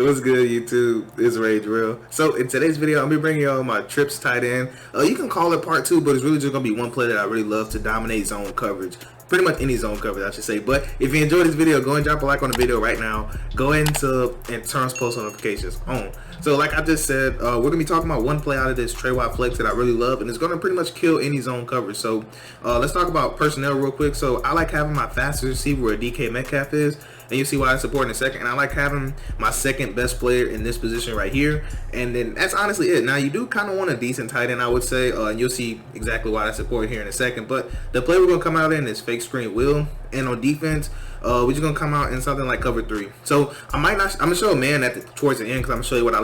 What's good, YouTube? It's Rage Real. So in today's video, I'm gonna be bringing y'all my trips tight end. You can call it part two, but it's really just gonna be one play that I really love to dominate zone coverage. Pretty much any zone coverage, I should say. But if you enjoyed this video, go and drop a like on the video right now. Go into and turn post notifications on. So like I just said, we're gonna be talking about one play out of this Trey Watt flex that I really love, and it's gonna pretty much kill any zone coverage. So let's talk about personnel real quick. So I like having my fastest receiver where DK Metcalf is, and you see why I support in a second. And I like having my second best player in this position right here, and then that's honestly it. Now you do kind of want a decent tight end, I would say, and you'll see exactly why I support here in a second. But the play we're gonna come out in is fake screen wheel, and on defense, we're just gonna come out in something like cover 3. So I'm gonna show a man towards the end, because I'm gonna show you what I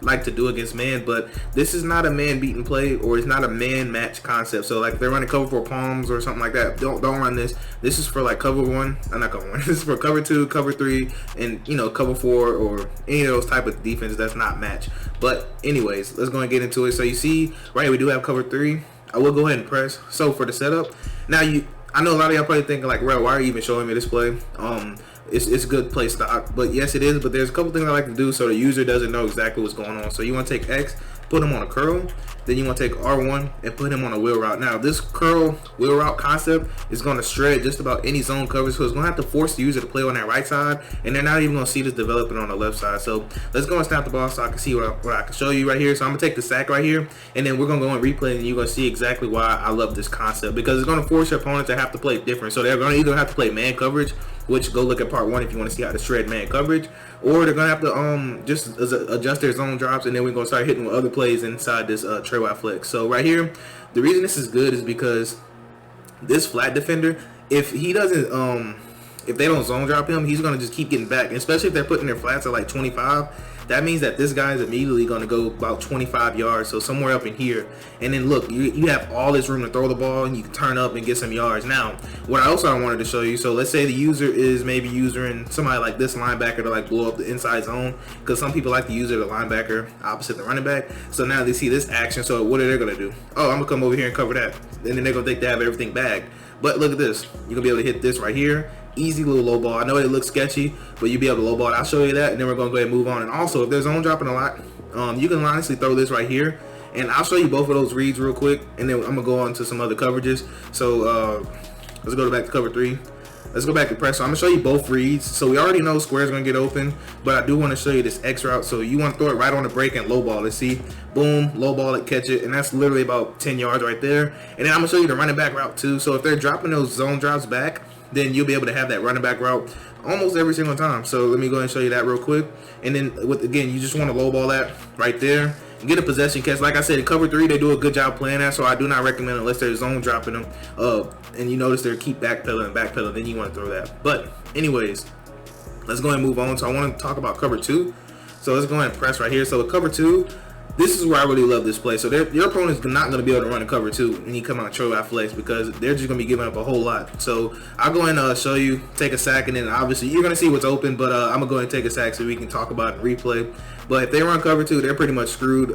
like to do against man. But this is not a man beating play, or it's not a man match concept. So like if they're running cover 4 palms or something like that, don't run this. This is for like cover 1, not cover 1. This is for cover 2, cover 3, and cover 4, or any of those type of defense that's not match. But anyways, let's go and get into it. So you see right here, we do have cover 3. I will go ahead and press. So for the setup, now I know a lot of y'all probably thinking like, "Well, why are you even showing me this play?" It's good play stock, but yes, it is. But there's a couple things I like to do so the user doesn't know exactly what's going on. So you want to take X, put him on a curl, then you want to take R1 and put him on a wheel route. Now this curl wheel route concept is going to shred just about any zone coverage, so it's going to have to force the user to play on that right side, and they're not even going to see this developing on the left side. So let's go and snap the ball so I can see what I can show you right here. So I'm going to take the sack right here, and then we're going to go and replay, and you're going to see exactly why I love this concept, because it's going to force your opponent to have to play different. So they're going to either have to play man coverage, which go look at part 1 if you want to see how to shred man coverage, or they're going to have to just adjust their zone drops, and then we're going to start hitting with other plays inside this Trey Watt flex. So right here, the reason this is good is because this flat defender, if he doesn't if they don't zone drop him, he's going to just keep getting back, and especially if they're putting their flats at like 25. That means that this guy is immediately going to go about 25 yards, so somewhere up in here. And then look, you have all this room to throw the ball, and you can turn up and get some yards. Now, what I wanted to show you, so let's say the user is maybe using somebody like this linebacker to like blow up the inside zone, because some people like to use the linebacker opposite the running back. So now they see this action, so what are they going to do? Oh, I'm going to come over here and cover that. And then they're going to think they have everything bagged. But look at this. You're going to be able to hit this right here. Easy little low ball. I know it looks sketchy, but you'll be able to low ball it. I'll show you that, and then we're going to go ahead and move on. And also, if there's zone dropping a lot, you can honestly throw this right here, and I'll show you both of those reads real quick, and then I'm going to go on to some other coverages. So let's go back to cover 3. Let's go back to press. So I'm going to show you both reads. So we already know square's going to get open, but I do want to show you this X route. So you want to throw it right on the break and low ball. Let's see. Boom, low ball it, catch it, and that's literally about 10 yards right there. And then I'm going to show you the running back route too. So if they're dropping those zone drops back, then you'll be able to have that running back route almost every single time. So let me go ahead and show you that real quick. And then again, you just want to low ball that right there. Get a possession catch. Like I said, in cover 3, they do a good job playing that, so I do not recommend it unless they're zone dropping them. And you notice they're keep backpedaling, then you want to throw that. But anyways, let's go ahead and move on. So I want to talk about cover 2. So let's go ahead and press right here. So with cover 2, this is where I really love this play. So your opponent's not going to be able to run a cover 2 when you come out Trey Watt flex, because they're just going to be giving up a whole lot. So I'll go ahead and show you, take a sack, and then obviously you're going to see what's open, but I'm going to go ahead and take a sack so we can talk about it and replay. But if they run cover 2, they're pretty much screwed.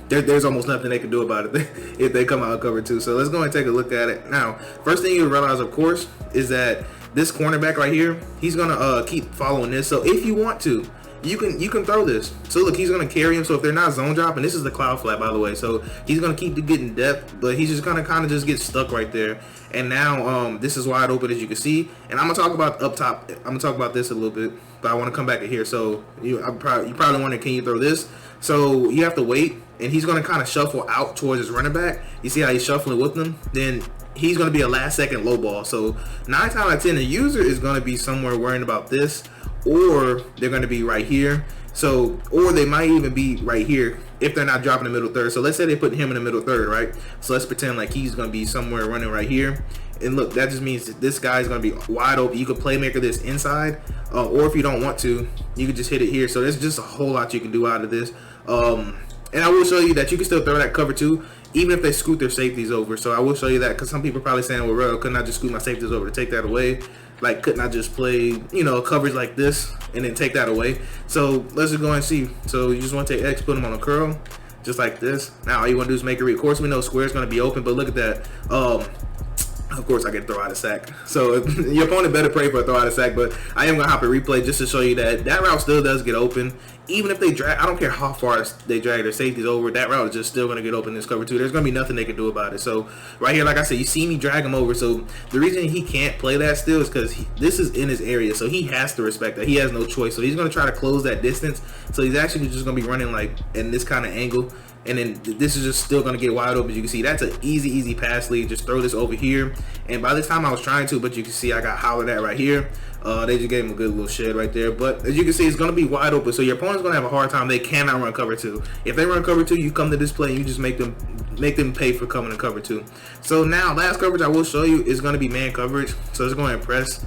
There's almost nothing they can do about it if they come out cover 2. So let's go and take a look at it. Now, first thing you realize, of course, is that this cornerback right here, he's going to keep following this. So if you want to, you can throw this. So look, he's going to carry him. So if they're not zone dropping, this is the cloud flat, by the way. So he's going to keep getting depth, but he's just going to kind of just get stuck right there. And now this is wide open, as you can see. And I'm going to talk about up top. I'm going to talk about this a little bit, but I want to come back to here. So you probably wondering, can you throw this? So you have to wait, and he's going to kind of shuffle out towards his running back. You see how he's shuffling with them? Then he's going to be a last second low ball. So 9 times out of 10, the user is going to be somewhere worrying about this, or they're going to be right here. So, or they might even be right here if they're not dropping the middle third. So let's say they put him in the middle third, right? So let's pretend like he's going to be somewhere running right here. And look, that just means that this guy is going to be wide open. You could playmaker this inside, or if you don't want to, you could just hit it here. So there's just a whole lot you can do out of this. And I will show you that you can still throw that cover 2, even if they scoot their safeties over. So I will show you that, because some people are probably saying, well, Rel, couldn't I just scoot my safeties over to take that away? Like, couldn't I just play, coverage like this and then take that away? So let's just go and see. So you just want to take X, put them on a curl, just like this. Now all you want to do is make a read. Of course, we know square's going to be open, but look at that. Of course, I can throw out a sack. So your opponent better pray for a throw out a sack, but I am going to hop a replay just to show you that that route still does get open, even if they drag, I don't care how far they drag their safeties over, that route is just still going to get open in this cover 2. There's going to be nothing they can do about it. So right here, like I said, you see me drag him over. So the reason he can't play that still is because this is in his area. So he has to respect that. He has no choice. So he's going to try to close that distance. So he's actually just going to be running like in this kind of angle. And then this is just still going to get wide open. As you can see, that's an easy pass lead. Just throw this over here. And by this time I was trying to, but you can see I got hollered at right here. They just gave him a good little shed right there. But as you can see, it's going to be wide open. So your opponent's going to have a hard time. They cannot run cover 2. If they run cover 2, you come to this play and you just make them pay for coming to cover 2. So now last coverage I will show you is going to be man coverage. So it's going to press.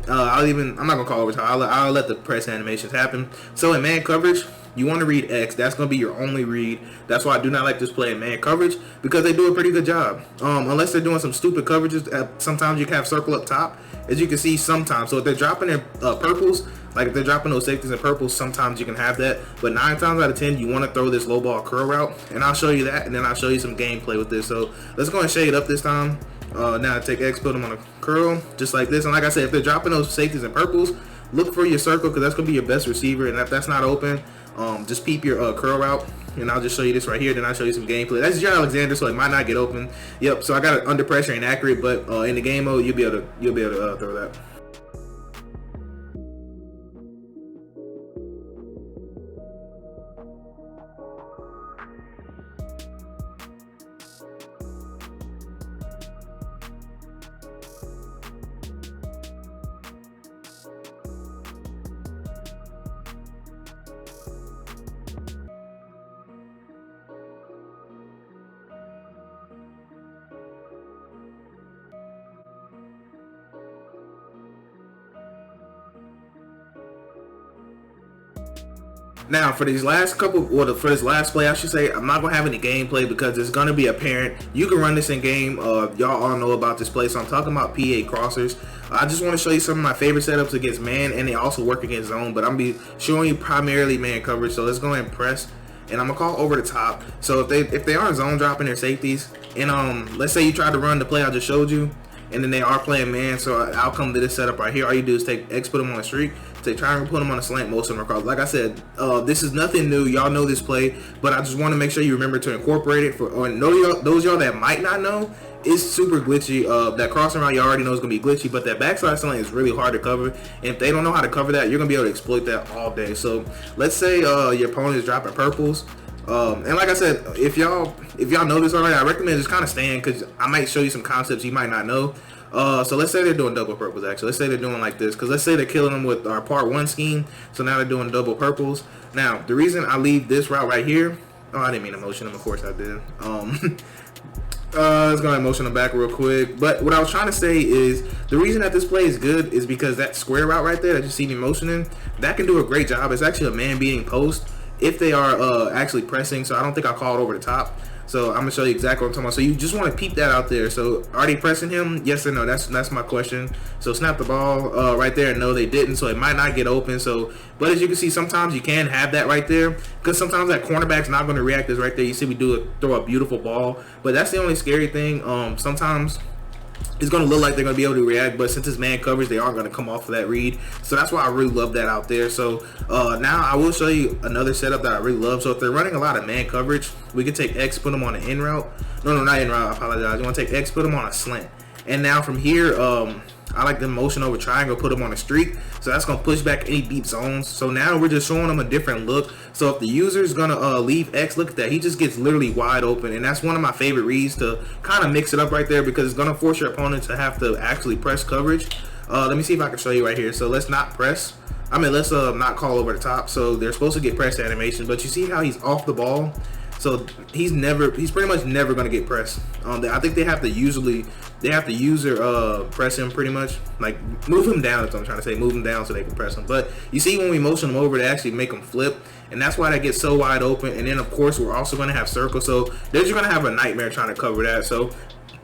I'm not going to call overtime. I'll let the press animations happen. So in man coverage, you want to read X. That's going to be your only read. That's why I do not like this play in man coverage, because they do a pretty good job. Unless they're doing some stupid coverages, sometimes you can have circle up top, as you can see sometimes. So if they're dropping their purples, like if they're dropping those safeties and purples, sometimes you can have that. But 9 times out of 10, you want to throw this low ball curl route, and I'll show you that, and then I'll show you some gameplay with this. So let's go and shade up this time. Now take X, put them on a curl, just like this. And like I said, if they're dropping those safeties and purples, look for your circle, because that's going to be your best receiver. And if that's not open, just peep your curl route, and I'll just show you this right here. Then I'll show you some gameplay. That's Jaire Alexander, so it might not get open. Yep. So I got it under pressure and accurate, but in the game mode, you'll be able to throw that. Now for these last couple, for this last play, I should say, I'm not gonna have any gameplay because it's gonna be apparent. You can run this in game. Y'all all know about this play, so I'm talking about PA crossers. I just want to show you some of my favorite setups against man, and they also work against zone. But I'm gonna be showing you primarily man coverage. So let's go ahead and press, and I'm gonna call over the top. So if they aren't zone dropping their safeties, and let's say you try to run the play I just showed you, and then they are playing man, so I'll come to this setup right here. All you do is take X, put them on a streak, try and put them on a slant, most of them across. Like I said, this is nothing new. Y'all know this play, but I just want to make sure you remember to incorporate it. Those y'all that might not know, it's super glitchy. That crossing route, you already know is going to be glitchy, but that backside slant is really hard to cover. And if they don't know how to cover that, you're going to be able to exploit that all day. So let's say your opponent is dropping purples. And like I said, if y'all know this already, I recommend just kind of staying, because I might show you some concepts you might not know. So let's say they're doing double purples. Actually, let's say they're doing like this, because let's say they're killing them with our part 1 scheme. So now they're doing double purples. Now the reason I leave this route right here, I didn't mean to motion them, of course I did. Let's go ahead and motion them back real quick. But what I was trying to say is, the reason that this play is good is because that square route right there that you see me motioning, that can do a great job. It's actually a man beating post if they are actually pressing. So I don't think I called over the top. So I'm gonna show you exactly what I'm talking about. So you just want to peep that out there. So are they pressing him? Yes or no? That's my question. So snap the ball right there. No, they didn't. So it might not get open. So, but as you can see, sometimes you can have that right there, because sometimes that cornerback's not going to react as right there. You see, throw a beautiful ball, but that's the only scary thing. Sometimes it's going to look like they're going to be able to react, but since it's man coverage, they aren't going to come off of that read. So that's why I really love that out there. So now I will show you another setup that I really love. So if they're running a lot of man coverage, we can take X, put them on an in route. No, not in route. I apologize. You want to take X, put them on a slant. And now from here, I like the motion over triangle, put them on a streak. So that's going to push back any deep zones. So now we're just showing them a different look. So if the user is going to leave X, look at that. He just gets literally wide open. And that's one of my favorite reads to kind of mix it up right there, because it's going to force your opponent to have to actually press coverage. Let me see if I can show you right here. So let's not press. Let's not call over the top. So they're supposed to get press animation, but you see how he's off the ball. So he's pretty much never going to get pressed. I think they have to user press him pretty much, like move him down. That's what I'm trying to say, move him down so they can press him. But you see when we motion him over, they actually make him flip, and that's why that gets so wide open. And then of course we're also going to have circle, so they're just going to have a nightmare trying to cover that. So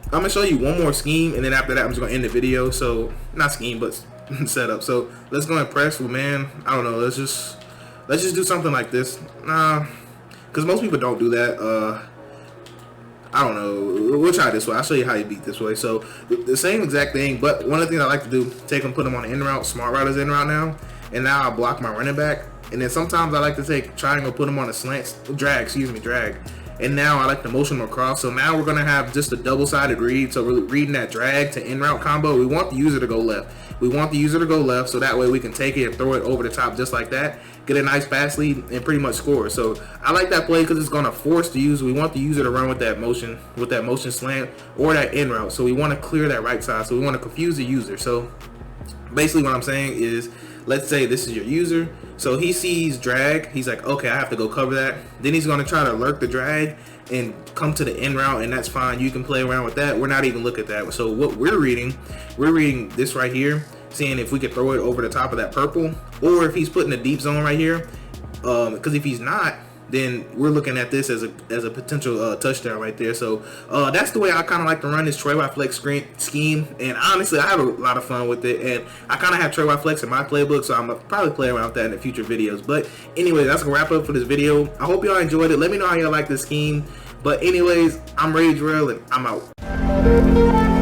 I'm going to show you one more scheme, and then after that I'm just going to end the video. So not scheme, but setup. So let's go and press with man. I don't know, let's just do something like this. Because most people don't do that. I don't know. We'll try this way. I'll show you how you beat this way. So the same exact thing, but one of the things I like to do, take them, put them on the in route. Smart route is in route now. And now I block my running back. And then sometimes I like to take triangle, put them on a slant, drag. And now I like the motion across. So now we're gonna have just a double-sided read. So we're reading that drag to in route combo. We want the user to go left. So that way we can take it and throw it over the top just like that. Get a nice pass lead and pretty much score. So I like that play because it's gonna force the user. We want the user to run with that motion slant or that in route. So we want to clear that right side. So we want to confuse the user. So basically what I'm saying is, let's say this is your user. So he sees drag. He's like, okay, I have to go cover that. Then he's going to try to lurk the drag and come to the in route, and that's fine. You can play around with that. We're not even looking at that. So what we're reading this right here, seeing if we could throw it over the top of that purple, or if he's putting a deep zone right here. Because if he's not, then we're looking at this as a potential touchdown right there. So that's the way I kind of like to run this Trey White flex scheme. And honestly, I have a lot of fun with it. And I kind of have Trey White flex in my playbook, so I'm going to probably play around with that in the future videos. But anyway, that's going to wrap up for this video. I hope y'all enjoyed it. Let me know how y'all like this scheme. But anyways, I'm Rage Rail, and I'm out.